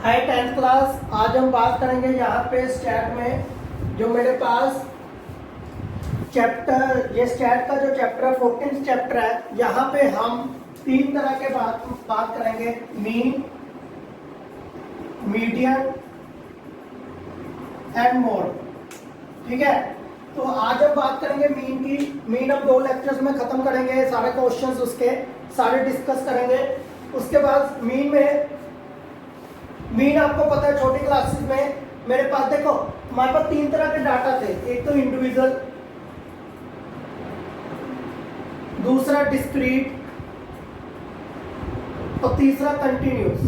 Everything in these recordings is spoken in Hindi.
हाय 10th क्लास। आज हम बात करेंगे यहाँ पे स्टैट में जो मेरे पास चैप्टर, ये स्टैट का जो चैप्टर है 14th चैप्टर है। यहाँ पे हम तीन तरह के बात करेंगे, मीन, मीडियन एंड मोड। ठीक है, तो आज हम बात करेंगे मीन की। मीन हम 2 लेक्चर्स में खत्म करेंगे, सारे क्वेश्चंस उसके सारे डिस्कस करेंगे। उसके बाद मीन आपको पता है छोटी क्लासेस में मेरे पास देखो हमारे पास 3 तरह के डाटा थे। एक तो इंडिविजुअल, दूसरा डिस्क्रीट और तीसरा कंटिन्यूस।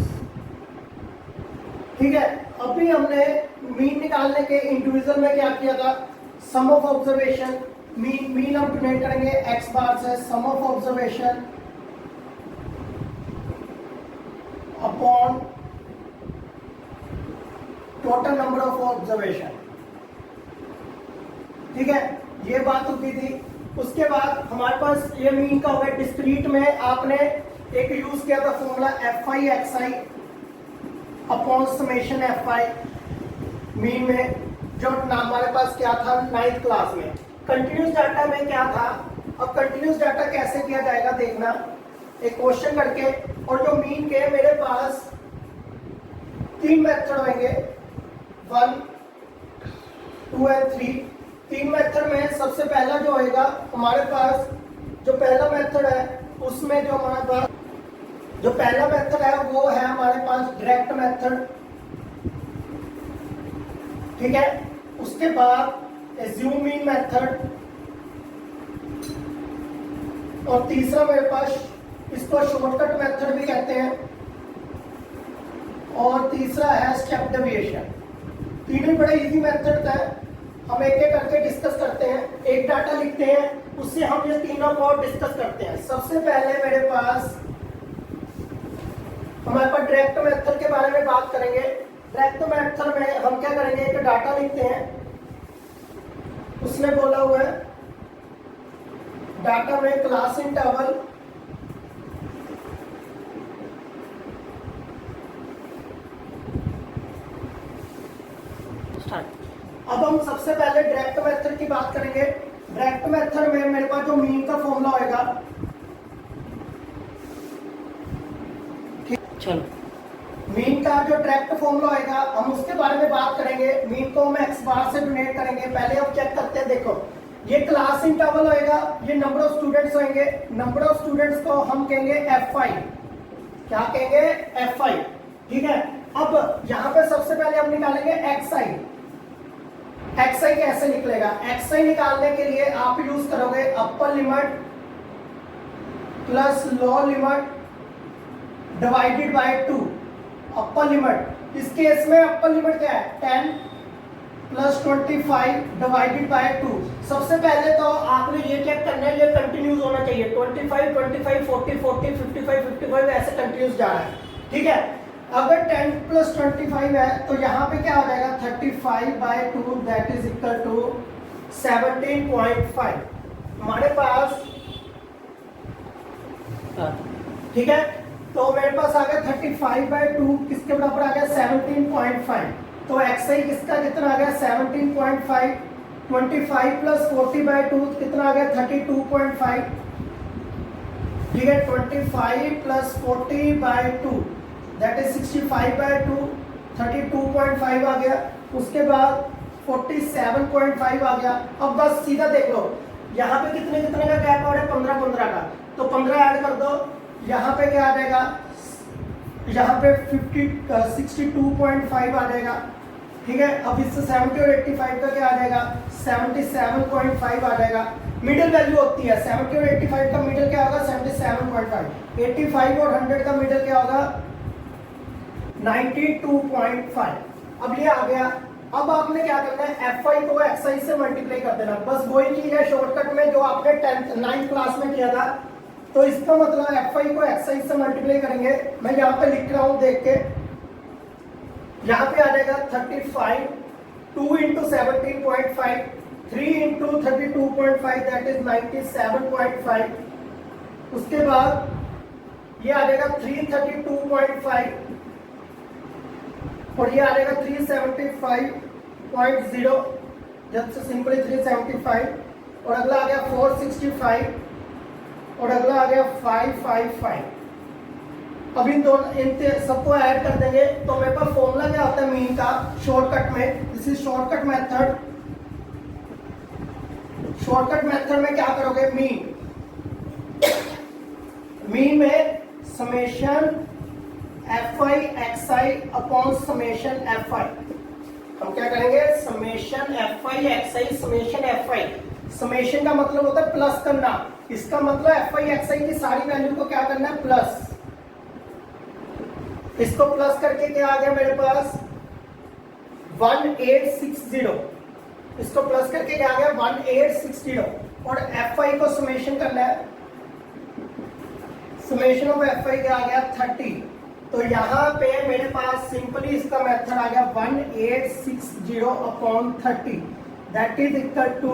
ठीक है, अभी हमने मीन निकालने के इंडिविजुअल में क्या किया था, सम ऑफ ऑब्जर्वेशन। मीन हम डिनोट करेंगे एक्स बार से, sum of observation upon total number of observation. ठीक है, ये बात होती थी। उसके बाद हमारे पास ये मीन का हो गया। डिस्क्रीट में आपने एक यूज किया था formula fi xi upon summation fi। Mean में जो हमारे पास क्या था 9th क्लास में। कंटिन्यूस डाटा में क्या था, अब कंटिन्यूस डाटा कैसे किया जाएगा देखना, एक क्वेश्चन करके। और जो मीन के मेरे पास 3 मेथड होंगे, 1, 2 एंड 3। 3 मेथड में सबसे पहला जो होएगा हमारे पास, जो पहला मेथड है उसमें जो हमारे पास जो पहला मेथड है वो है हमारे पास डायरेक्ट मेथड। ठीक है, उसके बाद एज्यूम मीन मेथड, और तीसरा मेरे पास इसको शॉर्टकट मेथड भी कहते हैं, और तीसरा है स्टेप डेविएशन। तीनों बड़े इजी मेथड है, हम एक एक करके डिस्कस करते हैं। एक डाटा लिखते हैं, उससे हम ये तीनों को डिस्कस करते हैं। सबसे पहले मेरे पास हमारे पास डायरेक्ट मेथड के बारे में बात करेंगे। डायरेक्ट मेथड में हम क्या करेंगे, एक डाटा लिखते हैं, उसने बोला हुआ है डाटा में क्लास इंटरवल अब हम सबसे पहले डायरेक्ट मेथड की बात करेंगे। डायरेक्ट मेथड में मेरे पास जो मीन का फॉर्मूला होएगा, चलो मीन का जो डायरेक्ट फॉर्मूला होएगा हम उसके बारे में बात करेंगे। मीन को हम एक्स बार से डोनेट करेंगे। पहले हम चेक करते हैं, देखो ये क्लास इंटरवल होएगा, ये नंबर ऑफ स्टूडेंट्स होंगे। नंबर ऑफ स्टूडेंट्स को हम कहेंगे fi। क्या कहेंगे, fi। ठीक है, अब यहाँ पे सबसे पहले हम निकालेंगे xi। xi कैसे निकलेगा, xi निकालने के लिए आप यूज करोगे upper limit plus lower limit divided by 2। Upper limit, इस केस में अपर लिमिट क्या है, 10 प्लस 25 डिवाइडेड बाय 2। सबसे पहले तो आपने ये चेक करना है ये कंटिन्यूस होना चाहिए। 25 25 40 40 55 55 ऐसे कंटिन्यूस जा रहा है। ठीक है, अगर 10 प्लस 25 है तो यहाँ पे क्या हो जाएगा, 35 by 2 that is equal to 17.5 हमारे पास। ठीक है, तो मेरे पास आ गया 35 बाय 2 किसके बराबर आ गया, 17.5। तो xi किसका कितना आ गया, 17.5। 25 प्लस 40 बाय 2 कितना आ गया, 32.5। ठीक है, 25 plus 40 by 2 that is 65 by 2, 32.5 आ गया। उसके बाद 47.5 आ गया। अब बस सीधा देख लो, यहाँ पे कितने कितने का गैप आ रहा है, 15 15 का, तो 15 ऐड कर दो। यहाँ पे क्या आ जाएगा, यहाँ पे 62.5 आ जाएगा। ठीक है, अब इससे 70 और 85 का क्या आ जाएगा, 77.5 आ जाएगा। मिडिल वैल्यू होती है 70 और 85 का मिडिल क्या होगा, 77.5। 85 और 100 का मिडिल क्या होगा, 92.5। अब ये आ गया। अब आपने क्या करना है, fi को xi से मल्टीप्लाई कर देना। बस वही चीज है शॉर्टकट में जो आपने 9th क्लास में किया था। तो इसका मतलब fi को xi से मल्टीप्लाई करेंगे। मैं यहाँ पे लिख रहा हूँ, देख के यहाँ पे आ जाएगा 35, 2 इंटू 17.5, 3 इंटू 32.5 दैट इज 97.5। उसके बाद ये आ जाएगा 332.5 और ये आ जाएगा 375.0, जस्ट सिंपली 375, और अगला आ गया 465, और अगला आ गया 555। अब इन दोनों सबको ऐड कर देंगे तो मेरे पास फॉर्मूला क्या होता है मीन का शॉर्टकट में, this is shortcut method. Shortcut method में क्या करोगे, मीन में summation fi xi upon summation fi। हम क्या करेंगे, summation fi xi summation fi। Summation का मतलब होता है प्लस करना, इसका मतलब fi xi की सारी वैल्यू को क्या करना है, प्लस। इसको प्लस करके क्या आ गया मेरे पास 1860, इसको प्लस करके क्या आ गया 1860, और fi को समेशन करना है, समेशन ऑफ fi क्या आ गया 30। तो यहाँ पे मेरे पास सिंपली इसका मेथड आ गया 1860 upon 30, that is equal to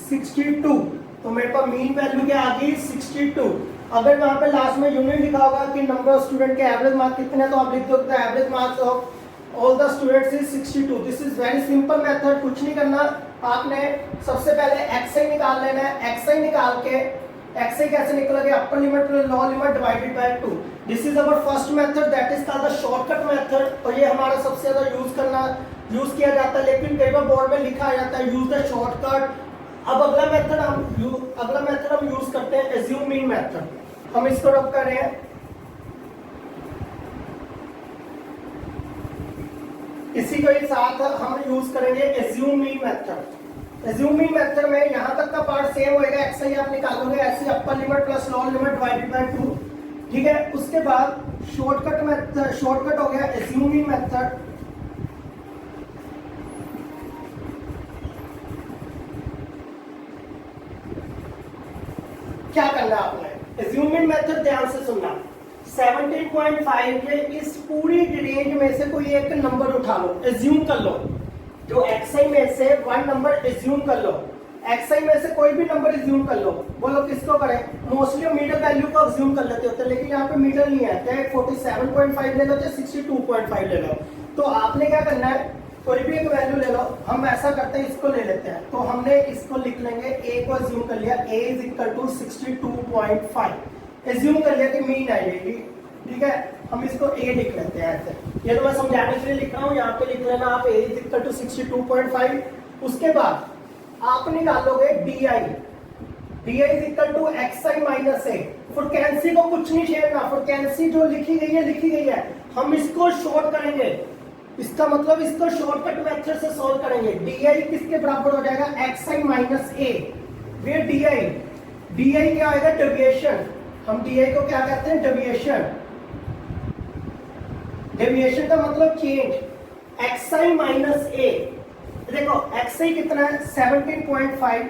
62। तो मेरे पास मीन वैल्यू क्या आ गई 62। अगर वहां पे लास्ट में यूनिट लिखा होगा कि नंबर ऑफ स्टूडेंट के एवरेज मार्क्स कितने हैं, तो आप लिख दो the average marks of all the students is 62। This is very simple method, कुछ नहीं करना आपने। सबसे पहले xi निकाल लेना है, xi निकाल के xi कैसे निकलोगे, upper limit lower limit divided by 2। This is our first method, that is called the shortcut method, और ये हमारा सबसे ज्यादा यूज किया जाता है, लेकिन कई बार बोर्ड में लिखा आ जाता है यूज द शॉर्टकट। अब अगला मेथड हम यूज करते हैं एज्यूम मीन मेथड। हम इसको रब कर रहे हैं, इसी के साथ हम यूज करेंगे assume mean method. Assume mean method में यहां तक का पार्ट सेम होएगा, xi आप निकालोगे ऐसे upper limit plus lower limit divided by 2, ठीक है। उसके बाद शॉर्टकट मेथड, शॉर्टकट हो गया एज्यूम मीन मेथड। क्या करना है आपने, एज्यूमिंग मेथड ध्यान से सुनना। 17.5 के इस पूरी रेंज में से कोई एक नंबर उठा लो, एज्यूम कर लो, जो xi में से वन नंबर एज्यूम कर लो, xi में से कोई भी नंबर एज्यूम कर लो। बोलो किसको करें, मोस्टली मिडिल वैल्यू को एज्यूम कर लेते होते हैं, लेकिन यहाँ पे मिडिल नहीं है, चाहे 47.5 ले लो चाहे 62.5 ले लो। तो आपने क्या करना है, कोई भी एक वैल्यू ले लो, हम ऐसा करते हैं इसको ले लेते हैं, तो हमने इसको लिख लेंगे, a को एज्यूम कर लिया, a is equal to 62.5, assume कर लिया कि मीन आएगी, ठीक है। हम इसको a लिख लेते हैं ऐसे, ये तो मैं समझाने के लिए लिख रहा हूँ, यहाँ पे लिख लेना आप a इज इक्वल टू 62.5। उसके बाद आप निकालोगे di is equal to xi minus a। Frequency को कुछ नहीं छेड़ना, फ्रीक्वेंसी जो लिखी गई है, हम इसको शॉर्ट करेंगे, इसका मतलब इसको शॉर्टकट मेथड से सॉल्व करेंगे। di किसके बराबर हो जाएगा, xi minus a, way di क्या आएगा, डेविएशन। हम di को क्या कहते हैं, डेविएशन। डेविएशन का मतलब चेंज। xi माइनस a, देखो xi कितना है 17.5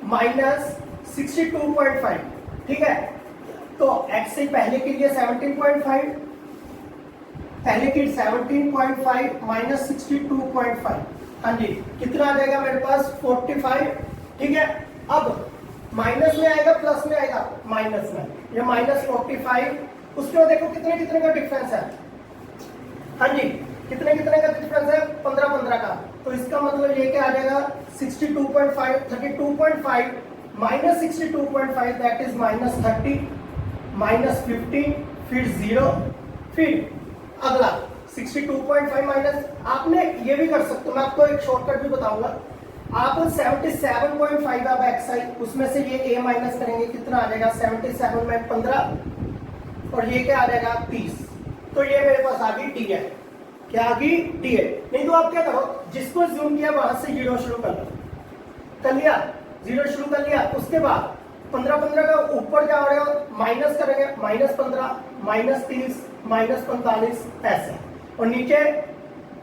माइनस 62.5, ठीक है। तो xi पहले के लिए 17.5, पहले की 17.5 माइनस 62.5, हाँ जी, कितना आ जाएगा मेरे पास 45, ठीक है। अब माइनस में आएगा प्लस में आएगा, माइनस में, ये माइनस 45। उसके बाद देखो कितने कितने का डिफरेंस है, हाँ जी, कितने कितने का डिफरेंस है, 15 का। तो इसका मतलब ये क्या आ जाएगा 62.5, 32.5 minus 62.5, that is minus 30, minus 15, फिर 0, फिर अगला 62.5 माइनस, आपने ये भी कर सकते हो, मैं आपको एक शॉर्टकट भी बताऊंगा। आप 77.5 अब xi, उसमें से ये a माइनस करेंगे, कितना आ जाएगा 77 में 15, और ये क्या आ जाएगा 30। तो ये मेरे पास आ गई डी है, क्या आ गई डी है। नहीं तो आप क्या करो, जिसको जूम किया वहां से 0 शुरू कर लिया, 0 शुरू कर लिया। उसके बाद 15 का ऊपर क्या हो रहा है, माइनस करेंगे, माइनस 15, माइनस 30, माइनस 45 ऐसे, और नीचे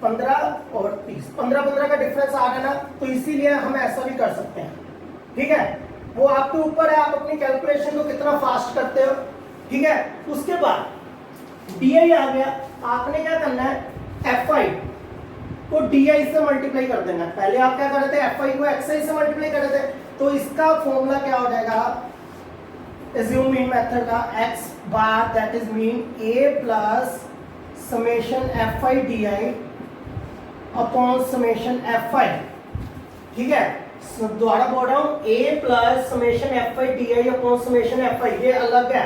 15 और 30, 15 का डिफरेंस आ गया ना, तो इसीलिए हम ऐसा भी कर सकते हैं, ठीक है। वो आपके ऊपर है, आप अपनी कैलकुलेशन को कितना फास्ट करते हो, ठीक है। उसके बाद di आ गया, आपने क्या करना है fi को di से मल्टीप्लाई कर देना। पहले आप क्या कर रहे थे, fi को xi से मल्टीप्लाई कर रहे थे, तो इसका फॉर्मूला क्या हो जाएगा, एज्यूम मीन मेथड का x bar that is mean a plus summation F I D I upon summation F I. ठीक है, दोबारा बोल रहा हूं, A plus summation F I D I upon summation F I, ये अलग है,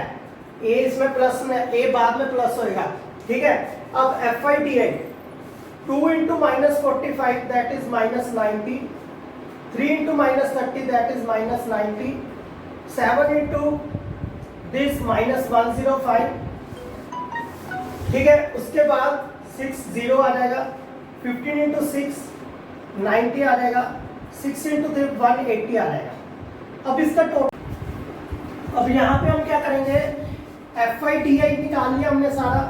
ए इसमें प्लस में, ए बाद में प्लस होएगा। ठीक है, अब F I D I 2 into minus 45 that is minus 90, 3 into minus 30 that is minus 90, 7 into this minus 105। ठीक है, उसके बाद 6 0 आ जाएगा, 15 इंटू 6 90 आ जाएगा, 6 इंटू 3 180 आ जाएगा। अब इसका टोटल, अब यहाँ पे हम क्या करेंगे, एफ आई डी आई निकाल लिया हमने सारा,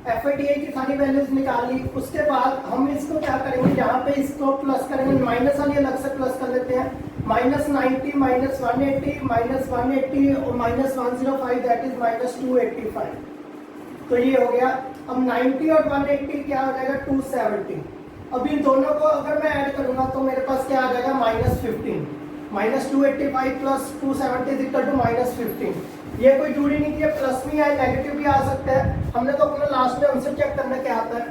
एफ आई डी आई की सारी वैल्यूज निकाल ली। उसके बाद हम इसको क्या करेंगे, यहाँ पे इसको प्लस करेंगे, माइनस वाली अलग से प्लस कर लेते हैं, माइनस 90 माइनस 180 माइनस 180 और माइनस 105 दैट इज माइनस 285। तो ये हो गया। अब 90 और 180 क्या हो जाएगा, 270। अब इन दोनों को अगर मैं ऐड करूंगा तो मेरे पास क्या आ जाएगा, minus 15, minus 285 plus 270 is equal to minus 15। ये कोई जुड़ी नहीं की, प्लस भी आए नेगेटिव भी आ सकता है, हमने तो अपना लास्ट में आंसर चेक करना क्या आता है।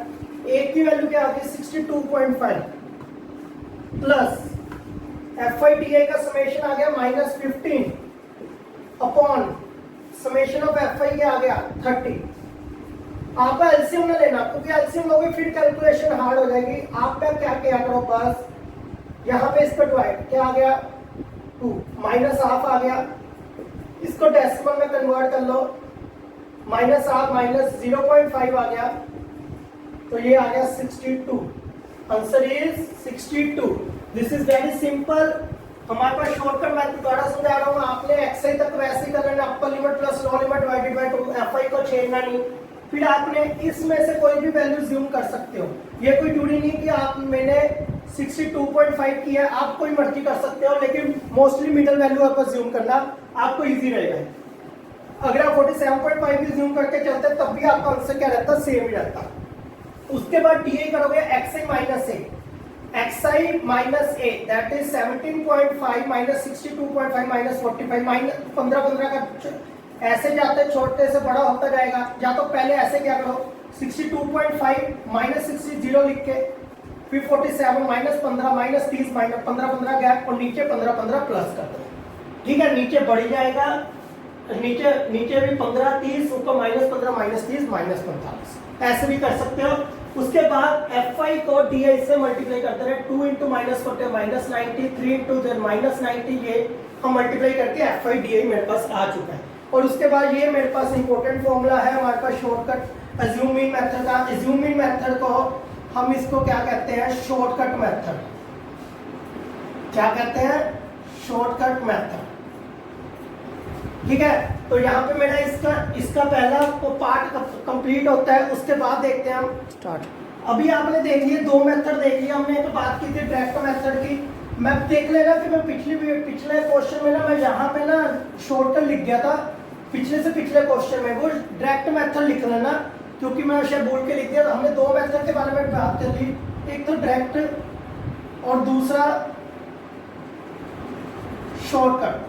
एक की वैल्यू क्या आती है 62.5 प्लस एफ आई डी आई का समेशन आ गया minus 15 upon summation of F I क्या आ गया 30। आपका एलसीएम ना लेना, क्योंकि एलसीएम लोगे फिर कैलकुलेशन हार्ड हो जाएगी। आप क्या क्या करो, बस यहाँ पे इसका डिवाइड क्या आ गया 2 माइनस हाफ आ गया, इसको डेसिमल में कन्वर्ट कर लो, माइनस हाफ माइनस 0.5 आ गया, तो ये आ गया 62। Answer is 62। This is very simple. हमारे पास शॉर्टकट मैं दोबारा समझा रहा हूँ, आपने एक्सआई तक वैसे कर लेना, upper limit plus lower limit divided by 2, FI को छेड़ना नहीं। फिर आपने इसमें से कोई भी वैल्यू ज्यूम कर सकते हो, ये कोई जरूरी नहीं कि आप, मैंने 62.5 किया, आप कोई मर्जी कर सकते हो, लेकिन मोस्टली मिडिल वैल्यू आपको ज्यूम करना आपको इजी रहेगा। अगर आप 47.5 भी ज्यूम करके चलते तब भी आपका आंसर क्या रहता, सेम ही रहता। उसके बाद डी करोगे XI minus A, XI minus A that is 17.5 minus 62.5 minus 45, minus 15 का ऐसे जाते छोटे से बड़ा होता जाएगा। या तो पहले ऐसे क्या करो, 62.5 माइनस 60 जीरो लिख के, फिर 47 माइनस 15 माइनस 30 माइनस 15 गैप, और नीचे 15 प्लस कर दो। ठीक है, नीचे बढ़ जाएगा, नीचे भी 15 30, ऊपर माइनस 15 माइनस 30 माइनस 45, ऐसे भी कर सकते हो। उसके बाद एफ आई को डी आई से मल्टीप्लाई करते रहे, 2 into minus 40 minus 90, 3 into minus 90, ये हम मल्टीप्लाई करके एफ आई डी आई मेरे पास आ चुका है। और उसके बाद ये मेरे पास इंपॉर्टेंट फॉर्मूला है हमारे पास शॉर्टकट अज्यूम मीन मेथड का। अज्यूम मीन मेथड को हम इसको क्या कहते हैं, शॉर्टकट मेथड। क्या कहते हैं, शॉर्टकट मेथड। ठीक है, तो यहाँ पे मेरा इसका पहला पार्ट कंप्लीट होता है। उसके बाद देखते हैं हम स्टार्ट। अभी आपने देख लिए, 2 मेथड देख लिया हमने। एक बात की थी डायरेक्ट मेथड की, मैं देख लेना कि मैं पिछले क्वेश्चन में ना, मैं यहाँ पे ना शॉर्टकट लिख गया था पिछले से पिछले क्वेश्चन में, वो डायरेक्ट मेथड लिख लेना, क्योंकि मैं शायद बोल के लिख दिया। तो हमने 2 मेथड के बारे में बात कर ली, एक तो डायरेक्ट और दूसरा शॉर्टकट।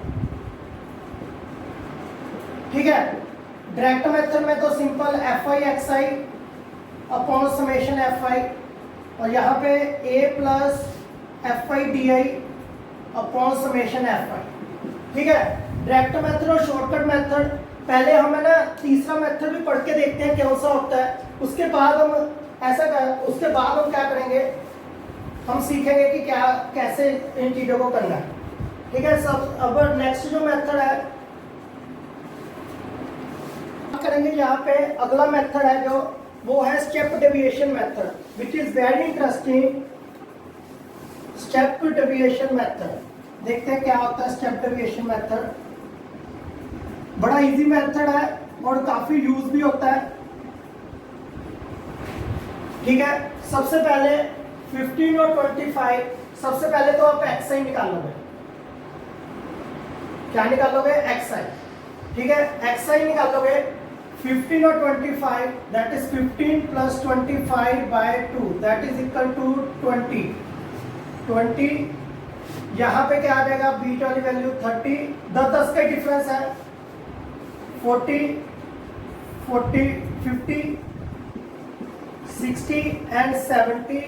ठीक है, डायरेक्ट मेथड में तो simple F I X I upon summation F I, और यहाँ पे A plus F I D I upon summation F I. ठीक है, डायरेक्ट मेथड और शॉर्टकट मेथड। पहले हमें ना तीसरा मेथड भी पढ़ के देखते हैं कौन सा होता है। उसके बाद हम उसके बाद हम क्या करेंगे, हम सीखेंगे कि क्या कैसे इन चीजों को करना है। ठीक है, सब अब नेक्स्ट जो मेथड है करेंगे, यहाँ पे अगला मेथड है जो वो है step deviation method, which is very interesting. Step deviation method देखते हैं क्या होता है। स्टेप डेविएशन मेथड बड़ा इजी मेथड है और काफी यूज भी होता है। ठीक है, सबसे पहले 15 और 25, सबसे पहले तो आप एक्स आई निकालोगे। क्या निकालोगे, एक्स आई। ठीक है, एक्स आई निकालोगे 15 और 25, that is 15 plus 25 by 2 that is equal to 20। यहाँ पे क्या आ जाएगा, बीच वाली वैल्यू 30, 10 का डिफरेंस है, 40 50 60 एंड 70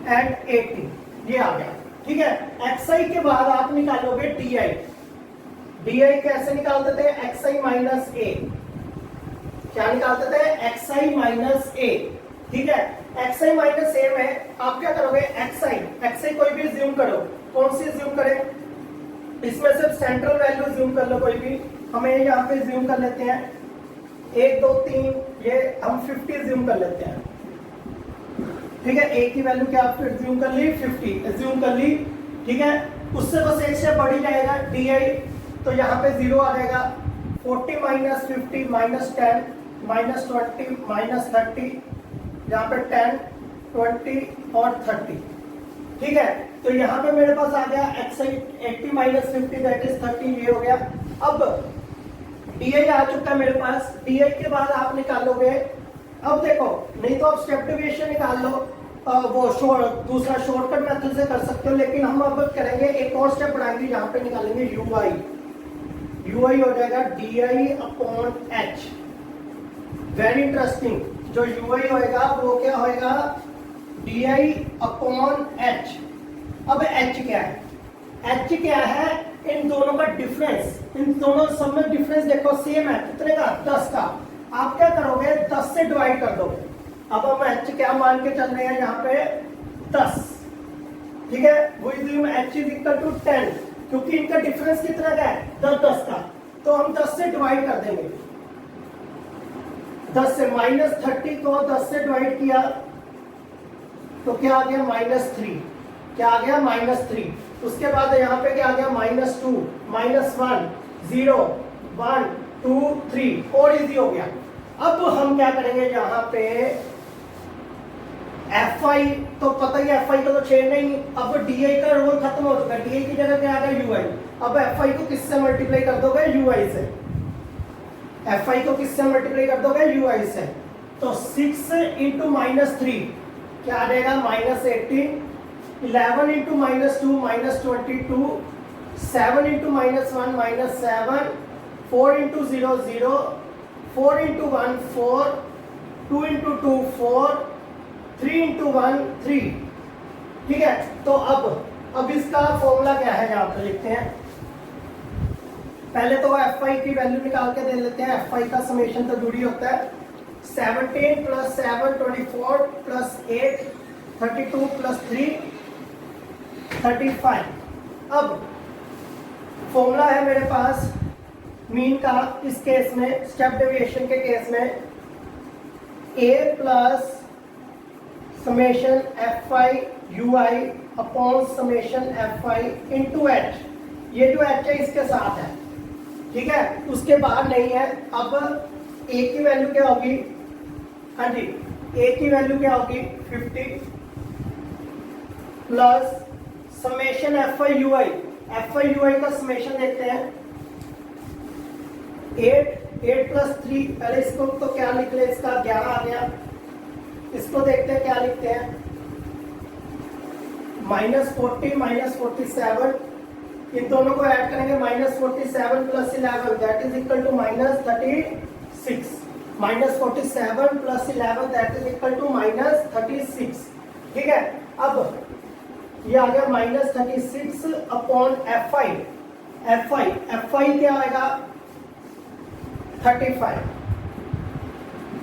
एंड 80, ये आ गया। ठीक है, xi के बाद आप निकालोगे di। di कैसे निकालते थे? xi माइनस ए। क्या निकालते थे? xi माइनस ए। ठीक है, xi माइनस ए में आप क्या करोगे? xi कोई भी ज्यूम करो। कौन सी ज्यूम करें? इसमें सिर्फ सेंट्रल वैल्यू ज्यूम कर लो कोई भी। हमें यहाँ पे ज्यूम कर लेते हैं 1 2 3, ये हम 50 ज्यूम कर लेते हैं। ठीक है, ए की वैल्यू क्या फिर ज्यूम कर ली? 50 ज्यूम कर ली। ठीक है, उससे बस एक स्टेप बढ़ ही जाएगा di, तो यहाँ पे 0 आ जाएगा। 40 माइनस 50 माइनस 10 माइनस 20 माइनस 30, यहाँ पे 10 20 और 30। ठीक है, तो यहाँ पे मेरे पास आ गया xi 80 माइनस 50 दैट इज 30, ये हो गया। अब di आ चुका है मेरे पास। di के बाद आप निकालोगे, अब देखो, नहीं तो आप स्टेप डेविएशन निकाल लो, वो दूसरा शॉर्टकट मेथड से कर सकते हो, लेकिन हम अब करेंगे एक और स्टेप बढ़ाएंगे, यहाँ पे निकालेंगे ui हो जाएगा di upon h। Very interesting, जो ui होएगा वो क्या होएगा? di upon h। अब h क्या है? h क्या है? इन दोनों का डिफरेंस, इन दोनों सब में डिफरेंस देखो सेम है, कितने का? 10 का। आप क्या करोगे? 10 से डिवाइड कर दोगे। अब हम h क्या मान के चल रहे हैं यहाँ पे? 10। ठीक है, वो h इज इक्वल टू 10, क्योंकि इनका डिफरेंस कितना का है? 10 का। तो हम 10 से डिवाइड कर देंगे। 10 से माइनस 30 को 10 से डिवाइड किया तो क्या आ गया? -3। क्या आ गया? -3। उसके बाद यहाँ पे क्या आ गया? -2 -1 0 1 2 3, और इजी हो गया। अब हम क्या करेंगे यहाँ पे? fi तो पता ही, fi को तो छेड़ना ही नहीं। अब di का रोल खत्म हो चुका है, di की जगह क्या आ गया? ui। अब fi को किससे मल्टीप्लाई कर दोगे? ui से। fi को किससे मल्टीप्लाई कर दोगे? ui से। तो 6 इंटू -3 क्या आ जाएगा? -18। 11 into -2 -22। 7 into -1 -7। 4 into 0 0। 4 into 1 4। 2 into 2 4। 3 into 1 3। ठीक है, तो अब इसका फॉर्मूला क्या है यहाँ पे लिखते हैं। पहले तो fi की वैल्यू निकाल के दे लेते हैं। fi का समेशन तो जुड़ी होता है। 17 प्लस 7 24 प्लस 8 32 प्लस 3 35। अब फॉर्मूला है मेरे पास मीन का। इस केस में, स्टेप डेविएशन के केस में, a plus summation fi ui upon summation fi into h। ये जो h है इसके साथ है। ठीक है, उसके बाद नहीं है। अब a की वैल्यू क्या होगी? हाँ जी, a की वैल्यू क्या होगी? 50 प्लस समेशन fi ui का समेशन देखते हैं। 8 प्लस 3, पहले इसको तो क्या लिख ले? इसका 11 आ गया। इसको देखते हैं क्या लिखते हैं। -40 -47, इन दोनों को ऐड करेंगे। -47 plus 11 that is equal to -36। -47 plus 11 that is equal to -36। ठीक है, अब ये आ गया -36 अपॉन fi क्या आएगा? 35।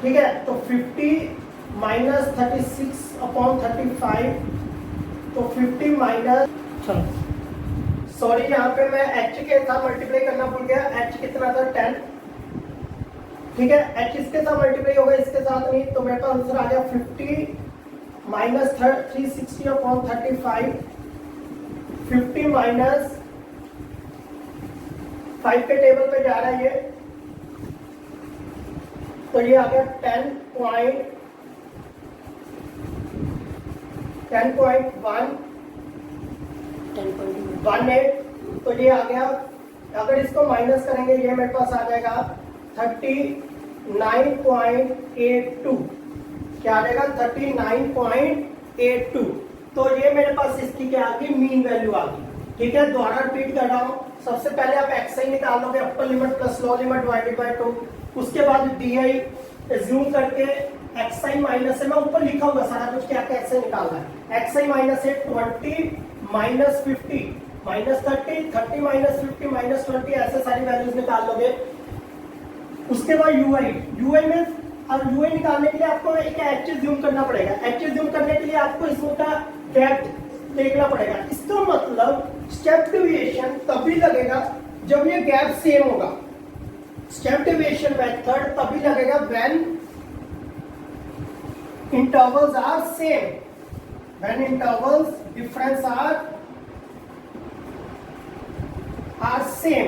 ठीक है, तो 50 माइनस 36 अपॉन 35, तो 50 माइनस, चलो सॉरी, यहाँ पे मैं h के साथ मल्टीप्लाई करना भूल गया। h कितना था? 10। ठीक है, h इसके साथ मल्टीप्लाई होगा, इसके साथ नहीं, तो मेरे पास आंसर आ गया 50 माइनस 360 अपॉन 35। 50 माइनस 5 के टेबल पे जा रहा है ये, तो ये आ गया 10.18। तो ये आ गया। अगर इसको माइनस करेंगे ये मेरे पास आ जाएगा 39.82। क्या आ जाएगा? 39.82। तो ये मेरे पास इसकी क्या आ गई? मीन वैल्यू आ गई। ठीक है, दोबारा रिपीट कर रहा हूँ। सबसे पहले आप xi निकाल लोगे, upper limit plus lower limit divided by 2। उसके बाद di एज्यूम करके एक्स आई माइनस है, मैं ऊपर लिखा हुआ सारा कुछ क्या कैसे निकालना है। एक्स आई माइनस है 20 माइनस 50 माइनस 30, 30 माइनस 50 माइनस 20, ऐसे सारी वैल्यूज निकाल लोगे। उसके बाद यूआई, यूआई में अब यूआई निकालने के लिए आपको एक एच ज्यूम करना पड़ेगा। एच ज्यूम करने के लिए आपको इसमें का गैप देखना पड़ेगा। इसका मतलब स्टेप डेविएशन तभी लगेगा जब ये गैप सेम होगा। स्टेप डेविएशन मेथड तभी लगेगा when intervals are same, when intervals difference are same,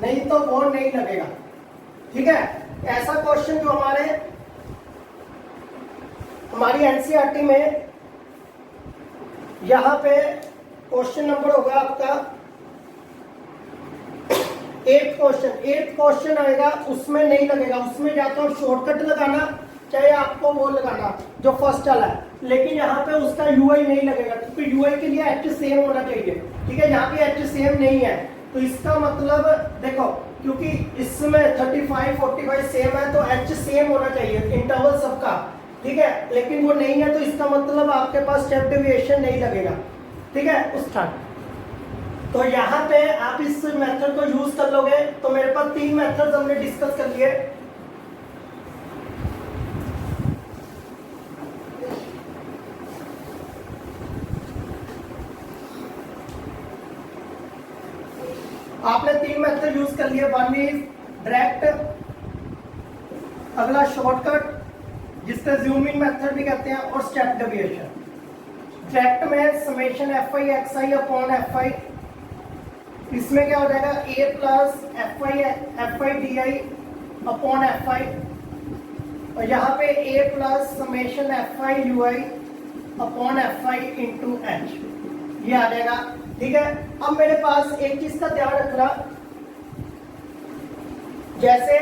नहीं तो वो नहीं लगेगा। ठीक है, ऐसा क्वेश्चन जो हमारी एनसीईआरटी में यहां पे क्वेश्चन नंबर होगा आपका 8th क्वेश्चन आएगा, उसमें नहीं लगेगा। उसमें या तो शॉर्टकट लगाना चाहे आपको वो लगाना जो फर्स्ट वाला है, लेकिन यहाँ पे उसका यूआई नहीं लगेगा क्योंकि यूआई के लिए एच सेम होना चाहिए। ठीक है, यहाँ पे एच सेम नहीं है तो इसका मतलब देखो, क्योंकि इसमें 35 45 सेम है तो एच सेम होना चाहिए इंटरवल सबका। ठीक है, लेकिन वो नहीं है तो इसका मतलब आपके पास स्टेप डेविएशन नहीं लगेगा। ठीक है, तो यहाँ पे आप इस मेथड को यूज कर लोगे। तो मेरे पास 3 मेथड हमने डिस्कस कर लिए। आपने 3 मेथड यूज कर लिए। वन इज डायरेक्ट, अगला शॉर्टकट जिससे ज़ूम इन मेथड भी कहते हैं, और स्टेप डेविएशन। डायरेक्ट में summation F I X I upon F I, इसमें क्या हो जाएगा A plus F I D I upon F I, और यहाँ पे A plus summation F I U I upon F I into H, ये आ जाएगा। ठीक है, अब मेरे पास एक चीज का ध्यान रखना, जैसे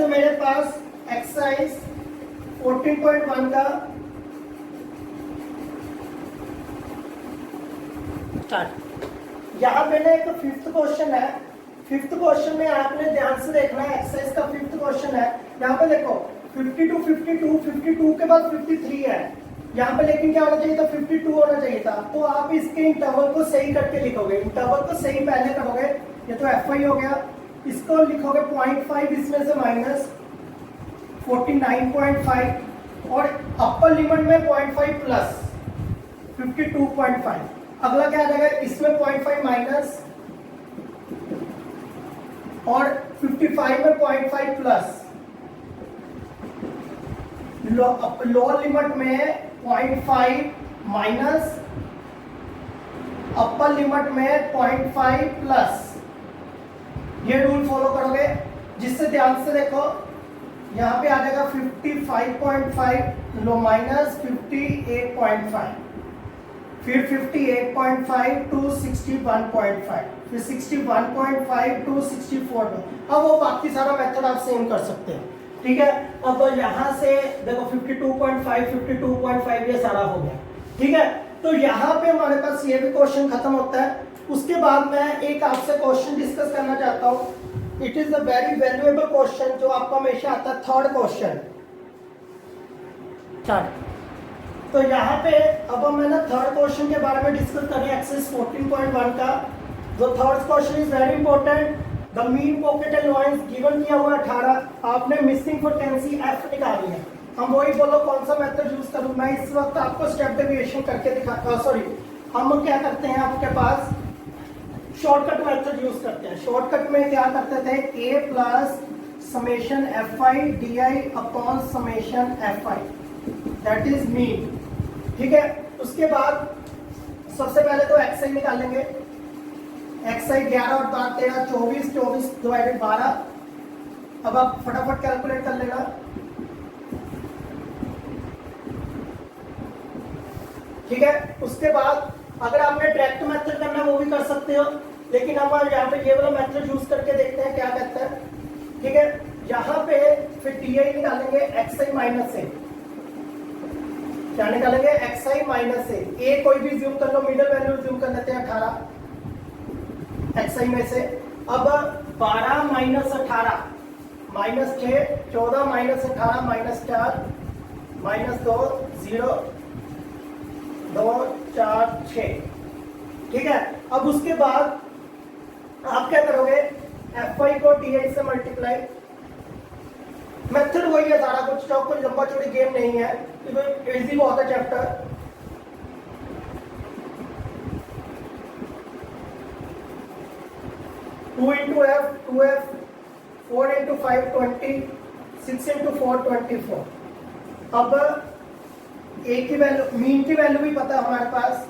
मेरे पास एक्सरसाइज 14.1 का यहाँ पे ना एक 5th क्वेश्चन है। 5th क्वेश्चन में आपने ध्यान से देखना है, एक्सरसाइज का 5th क्वेश्चन है। यहाँ पे देखो 52 52 52 के बाद 53 है यहाँ पे, लेकिन क्या होना चाहिए था 52 होना चाहिए था। तो आप इसके इंटरवल को सही करके लिखोगे, इंटरवल को सही पहले करोगे। ये तो एफ आई हो गया, इसको लिखोगे 0.5, इसमें से माइनस 49.5 और अपर लिमिट में 0.5 प्लस 52.5। अगला क्या आ जाएगा, इसमें 0.5 माइनस और 55 में 0.5 प्लस, लोअर लिमिट में 0.5 माइनस, अपर लिमिट में 0.5 प्लस। ये रूल फॉलो करोगे, जिससे ध्यान से देखो यहाँ पे आ जाएगा 55.5 लो माइनस 58.5, फिर 58.5 टू 61.5, फिर 61.5 टू 64। अब वो बाकी सारा मेथड आप सेम कर सकते हैं। ठीक है, अब यहाँ से देखो 52.5 52.5 ये सारा हो गया। ठीक है, तो यहाँ पे हमारे पास ये भी क्वेश्चन खत्म होता है। उसके बाद मैं एक आपसे क्वेश्चन डिस्कस करना चाहता हूँ। It is a very valuable question जो आपको हमेशा आता है, 3rd क्वेश्चन। तो यहाँ पे अब हम ना 3rd क्वेश्चन के बारे में डिस्कस करें, एक्सरसाइज 14.1 का। जो 3rd question is very important. The mean pocket allowance given किया हुआ 18, आपने मिसिंग फ्रीक्वेंसी एफ निकाली है। हम वही बोलो कौन सा मेथड यूज करूँ। मैं इस वक्त आपको स्टेप डेविएशन करके दिखाता हूँ। सॉरी, हम क्या करते हैं, आपके पास शॉर्टकट मेथड यूज करते हैं। शॉर्टकट में क्या करते थे, A plus summation F I D I upon summation F I, that is mean. ठीक है, उसके बाद सबसे पहले तो एक्स आई निकालेंगे। एक्स आई 11 और 7 13 24, 24 डिवाइडेड 12। अब आप फटाफट कैलकुलेट कर लेना। ठीक है, उसके बाद अगर आपने डायरेक्ट मेथड करना है वो भी कर सकते हो, लेकिन हम यहाँ पे ये वाला मेथड यूज करके देखते हैं क्या कहता है। ठीक है, यहाँ पे फिर डी आई निकालेंगे एक्स आई माइनस ए। क्या निकालेंगे, एक्स आई माइनस ए कोई भी ज्यूम कर लो, मिडिल वैल्यू ज्यूम कर लेते हैं 18 एक्स आई में से। अब 12 minus 18 minus 6, 14 minus 18 minus 4 minus 2 0 2 4 6। ठीक है, अब उसके बाद आप क्या करोगे, Fi को Di से मल्टीप्लाई। मेथड वही है सारा कुछ, कोई लंबा चौड़ी गेम नहीं है, इजी बहुत है chapter. Two into F 2f, 4 into 5 20, 6 into 4 24। अब ए की वैल्यू, मीन की वैल्यू भी पता है हमारे पास,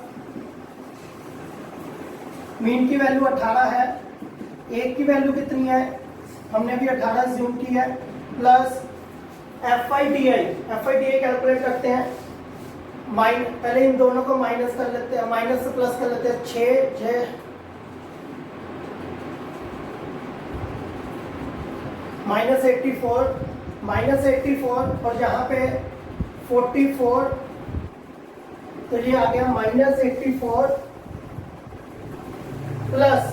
मीन की वैल्यू 18 है, ए की वैल्यू कितनी है, हमने भी 18 ज्यूम की है, प्लस Fi Di कैलकुलेट करते हैं। पहले इन दोनों को माइनस कर लेते हैं, माइनस से प्लस कर लेते हैं, 6 माइनस 84 और यहाँ पे 44, तो ये आ गया minus 84 plus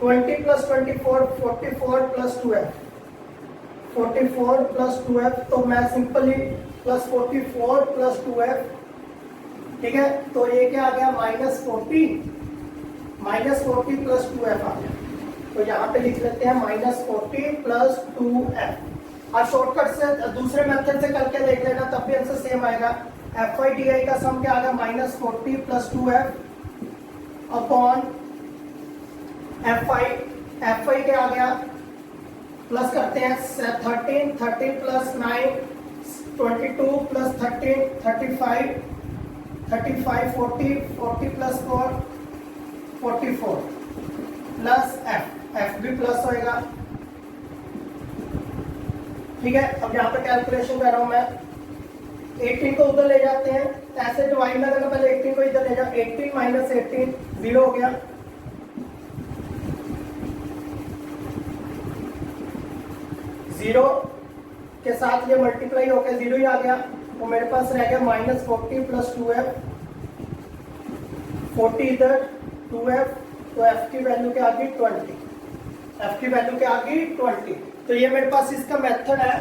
20 plus 24 44 plus 2f, 44 plus 2f, तो मैं सिंपली प्लस 44 प्लस 2f। ठीक है, तो ये क्या आ गया, माइनस 40 प्लस 2f आ गया। तो यहाँ पे लिख लेते हैं माइनस 40 प्लस 2f। और शॉर्टकट से दूसरे मेथड से करके देख लेना, तब भी आंसर सेम आएगा। Fi Di का सम क्या आ गया, minus 40 plus 2f upon Fi क्या आ गया, प्लस करते हैं 13 plus 9 22 plus 13 35 40 plus 4 44 plus f भी प्लस होएगा। ठीक है, अब यहाँ पे कैलकुलेशन कर रहा हूं मैं, 18 को उधर ले जाते हैं, ऐसे डिवाइड ना करना, पहले 18 को इधर ले जाओ, 18 माइनस 18 0 हो गया, 0 के साथ ये मल्टीप्लाई होकर 0 ही आ गया, तो मेरे पास रह गया माइनस 40 प्लस 2f, 40 इधर 2f, तो f की वैल्यू क्या आ गई 20, f की वैल्यू क्या आ गई 20। तो ये मेरे पास इसका मेथड है।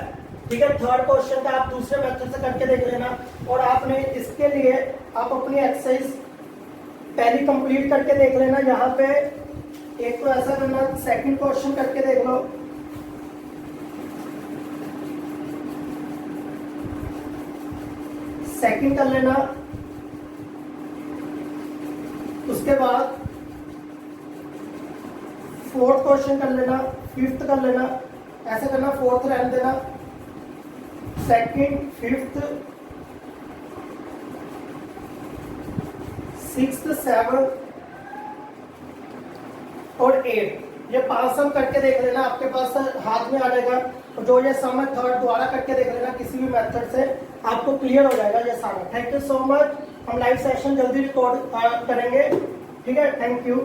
ठीक है, थर्ड क्वेश्चन का आप दूसरे मेथड से करके देख लेना, और आपने इसके लिए आप अपनी एक्सरसाइज पहली कंप्लीट करके देख लेना। यहाँ पे एक तो ऐसा करना, सेकंड क्वेश्चन करके देख लो, सेकंड कर लेना, उसके बाद फोर्थ क्वेश्चन कर लेना, फिफ्थ कर लेना, ऐसा करना, फोर्थ रहने देना, सेकंड, फिफ्थ, सिक्स्थ, सेवन और 8, ये 5 सम करके देख लेना, आपके पास हाथ में आ जाएगा। और जो ये सम है थर्ड दोबारा करके देख लेना, किसी भी मेथड से आपको क्लियर हो जाएगा ये सारा। थैंक यू सो मच, हम लाइव सेशन जल्दी रिकॉर्ड करेंगे। ठीक है, थैंक यू।